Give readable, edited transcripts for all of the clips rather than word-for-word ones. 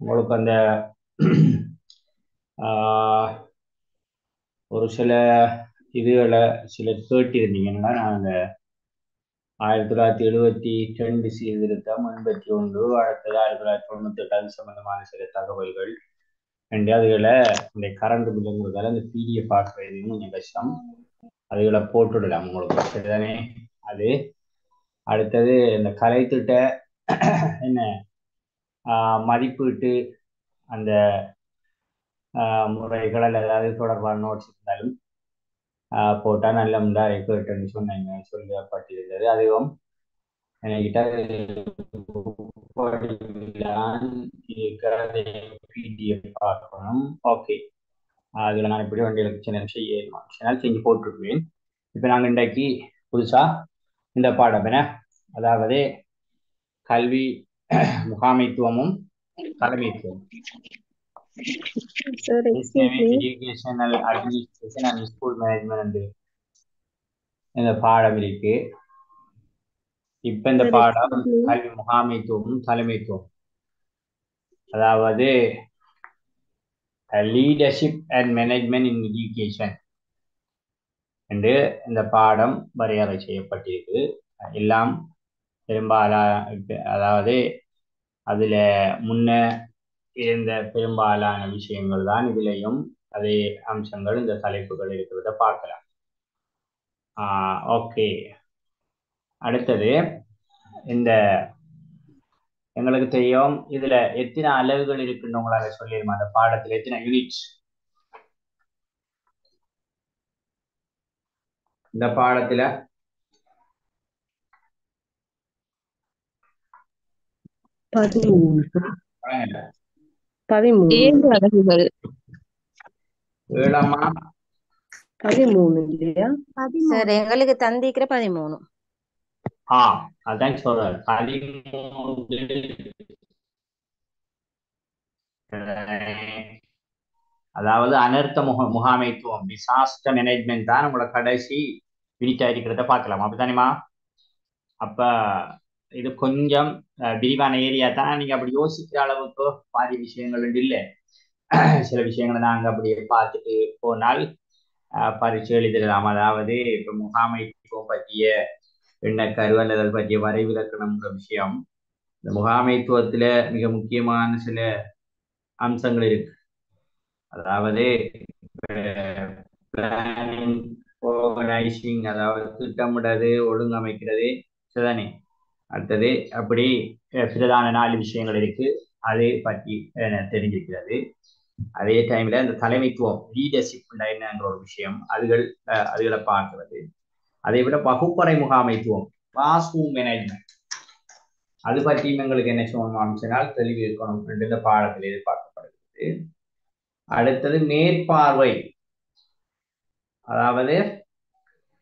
உங்களுக்கு அந்த ஒரு சில இதுகளை சிலர் கேட்டிருந்தீங்கன்னா நாங்கள் 1972 சீர்திருத்தம் 81 அடுத்தது 1998 அது சம்பந்தமான சில தகவல்கள் ரெண்டு அதுகளை இந்த கரண்ட் பில்லுங்கிறதால இந்த பிடிஎஃப் பார்க்கறது கொஞ்சம் கஷ்டம். அதுகளை போட்டுடலாம் உங்களுக்கு சரிதானே. அது அடுத்தது இந்த கலைத்திட்ட என்ன மதிப்பீட்டு அந்த முறைகள் அல்லது அது தொடர்பான நோட்ஸ் இருந்தாலும் போட்டால் நல்ல முண்டாரை கேட்டுன்னு சொன்னீங்க சொல்லப்பட்டிருந்தது. அதுவும் என்கிட்ட பிடிஎஃப் பார்க்கணும். ஓகே, அதில் நான் இப்படி வண்டிகளுக்கு சின்ன சேனல் செஞ்சு போட்டுருவேன். இப்போ நாங்கள் இன்றைக்கு புதுசாக இந்த பாடம் என்ன, அதாவது கல்வி முகாமைத்துவமும் தலைமைத்துவம், Sir, excuse me. Educational administration and school management இந்த பாடம் இருக்கு. இப்ப இந்த Sir, பாடம் excuse me. கல்வி முகாமைத்துவம் தலைமைத்துவம், அதாவது leadership and management in education என்று இந்த பாடம் வரையறை செய்யப்பட்டிருக்கு. எல்லாம் அதாவது அதுல முன்ன இருந்த பெரும்பாலான விஷயங்கள் தான் இதுலயும் அதே அம்சங்கள் இந்த தலைப்புகள் இருக்கிறத பார்க்கலாம். ஓகே, அடுத்தது இந்த எங்களுக்கு தெரியும் இதுல எத்தனை அளவுகள் இருக்குன்னு உங்களால சொல்லிடுமா? அந்த பாடத்துல எத்தனை யூனிட்ஸ் இந்த பாடத்துல? 13. பரவாயில்ல. 13. 7 அலகுகள். 7ஆமா? 13 இல்லையா? சார் எங்களுக்கு தந்திக்கிற 13. அதான் சொல்றேன் 13. அதாவது அனர்த்த முகாமைத்துவம் டிசாஸ்டர் மேனேஜ்மெண்ட் தான் உங்களோட கடைசி யூனிட்டா இருக்கிறத பார்க்கலாம். அப்படித்தானேமா? அப்ப இது கொஞ்சம் விரிவான ஏரியா தான். நீங்க அப்படி யோசிக்கிற அளவுக்கு பாதி விஷயங்கள் இல்லை. சில விஷயங்களை நாங்க அப்படியே பார்த்துட்டு போனால் பரீட்சை எழுதிடலாம். அதாவது இப்ப முகாமைத்துவம் பற்றிய எண்ணக்கரு அல்லது பற்றிய வரைவிலக்கணம்ன்ற விஷயம், இந்த முகாமைத்துவத்துல மிக முக்கியமான சில அம்சங்கள் இருக்கு. அதாவது பிளானிங், ஆர்கனைசிங், அதாவது திட்டமிடுறது, ஒழுங்கமைக்கிறது சரிதானே. அடுத்தது அப்படி பிரதான 4 விஷயங்கள் இருக்கு, அதை பற்றி தெரிஞ்சிருக்கிறது. அதே டைம்ல இந்த தலைமைத்துவம் லீடர்ஷிப் என்னன்ற ஒரு விஷயம் அதுகளை பார்க்கிறது. அதை விட வகுப்பறை முகாமைத்துவம் கிளாஸ் ரூம் மேனேஜ்மெண்ட் அது பற்றியும் எங்களுக்கு என்ன சொல்லணும் தெளிவு இருக்கணும் இந்த பாடத்தில் எதிர்பார்க்கப்படுகிறது. அடுத்தது மேற்பார்வை, அதாவது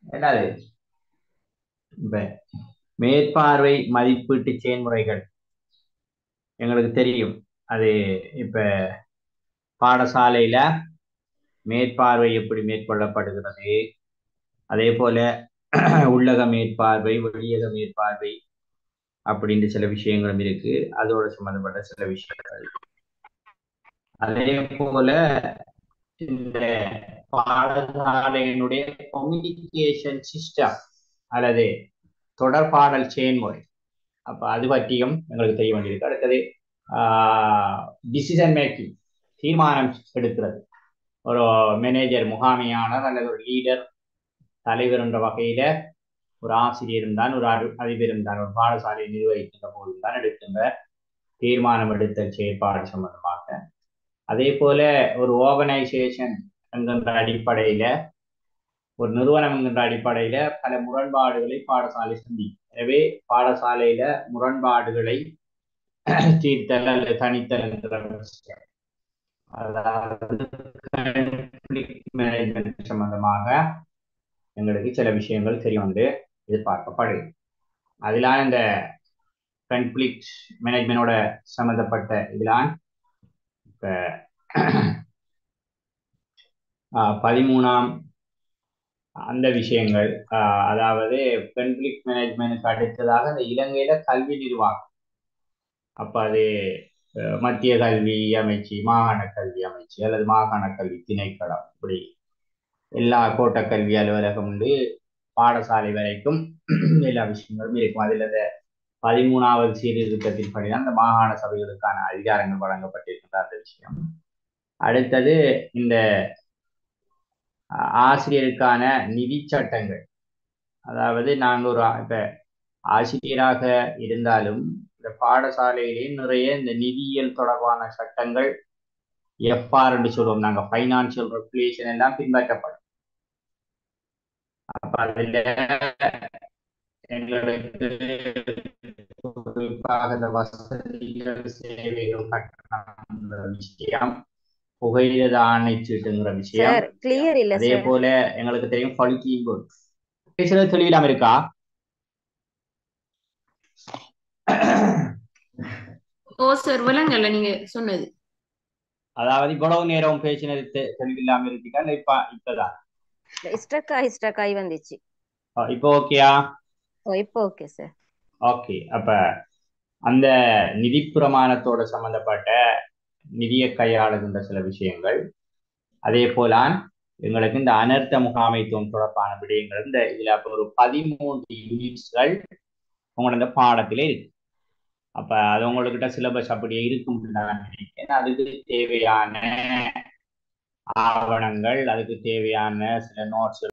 என்னது இப்ப மேற்பார்வை மதிப்பீட்டு செயல்முறைகள் எங்களுக்கு தெரியும். அது இப்ப பாடசாலையில மேற்பார்வை எப்படி மேற்கொள்ளப்படுகிறது, அதே போல உள்ளக மேற்பார்வை, வெளியக மேற்பார்வை அப்படின்ற சில விஷயங்களும் இருக்கு. அதோட சம்பந்தப்பட்ட சில விஷயங்கள். அதே போல இந்த பாடசாலையினுடைய கம்யூனிகேஷன் சிஸ்டம் அல்லது தொடர்பாடல் செயல்முறை, அப்ப அது பற்றியும் எங்களுக்கு தெரிய வேண்டியிருக்கு. அடுத்தது டிசிஷன் மேக்கிங், தீர்மானம் எடுக்கிறது. ஒரு மேனேஜர், முகாமையாளர் அல்லது ஒரு லீடர், தலைவர் என்ற வகையில ஒரு ஆசிரியரும் தான், ஒரு அதிபரும் தான், ஒரு பாடசாலையை நிர்வகிக்கின்ற போதும் தான் எடுக்கின்ற தீர்மானம் எடுத்தல் செயற்பாடு சம்பந்தமாக. அதே போல ஒரு ஆர்கனைசேஷன் என்கின்ற அடிப்படையில, ஒரு நிறுவனம் என்கின்ற அடிப்படையில பல முரண்பாடுகளை பாடசாலை சந்திக்கும். எனவே பாடசாலையில முரண்பாடுகளை தீர்த்தல் அல்லது தனித்தல் என்கிற விஷயம், அதாவது மேனேஜ்மெண்ட் சம்பந்தமாக எங்களுக்கு சில விஷயங்கள் தெரிய வந்து எதிர்பார்க்கப்படுது. அதிலான இந்த கன்ஃப்ளிக்ட் மேனேஜ்மெண்டோட சம்பந்தப்பட்ட இதிலான் இப்ப 13ஆம் அந்த விஷயங்கள், அதாவது கன்ஃப்ளிக்ட் மேனேஜ்மெண்ட்டுக்கு அடுத்ததாக இந்த இலங்கையில கல்வி நிர்வாகம். அப்ப அது மத்திய கல்வி அமைச்சு, மாகாண கல்வி அமைச்சு அல்லது மாகாண கல்வி திணைக்களம், இப்படி எல்லா கோட்ட கல்வி அலுவலகம் உண்டு, பாடசாலை வரைக்கும் எல்லா விஷயங்களும் இருக்கும். அதில் 13வது சீர்திருத்தத்தின் படிதான் அந்த மாகாண சபைகளுக்கான அதிகாரங்கள் வழங்கப்பட்டிருக்கின்ற அந்த விஷயம். அடுத்தது இந்த ஆசிரியருக்கான நிதி சட்டங்கள். அதாவது நாங்கள் இப்ப ஆசிரியராக இருந்தாலும் இந்த பாடசாலையிலேயே நிறைய இந்த நிதியியல் தொடர்பான சட்டங்கள் எஃப்ஆர் என்று சொல்லுவோம் நாங்கள், ஃபைனான்சியல் ரெகுலேஷன் எல்லாம் பின்பற்றப்படும். அப்ப அதுல எங்களுக்கு குறிப்பாக இந்த வசதிகள் சேவைகள் கட்டணம்ங்கிற விஷயம், புகையிரத ஆணைச்சீட்டுங்கிற விஷயம், சார் கிளியர் இல்ல அதே சார். போல எங்களுக்கு தெரியும் குவாலிட்டி குட். பேசுறது தெளிவில்லாம இருக்கா? ஓ சார் விளங்கல நீங்க சொன்னது. அதாவது இவ்வளவு நேரம் பேசினது தெளிவில்லாம இருக்கா? இல்ல இப்பதான் ஸ்ட்ரக் ஆகி வந்துச்சு. இப்போ ஓகேயா? இப்போ ஓகே சார். ஓகே. அப்ப அந்த நிதி பிரமாணத்தோட சம்பந்தப்பட்ட நிதியை கையாளுகின்ற சில விஷயங்கள், அதே போலான் எங்களுக்கு இந்த அனர்த்த முகாமைத்துவம் தொடர்பான விடயங்கள், இந்த இதுல ஒரு 13 யூனிட்ஸ்கள் உங்களோட இந்த பாடத்திலே இருக்கு. அப்ப அது உங்கள்கிட்ட சிலபஸ் அப்படியே இருக்கும் நான் நினைக்கிறேன். அதுக்கு தேவையான ஆவணங்கள், அதுக்கு தேவையான சில நோட்ஸ்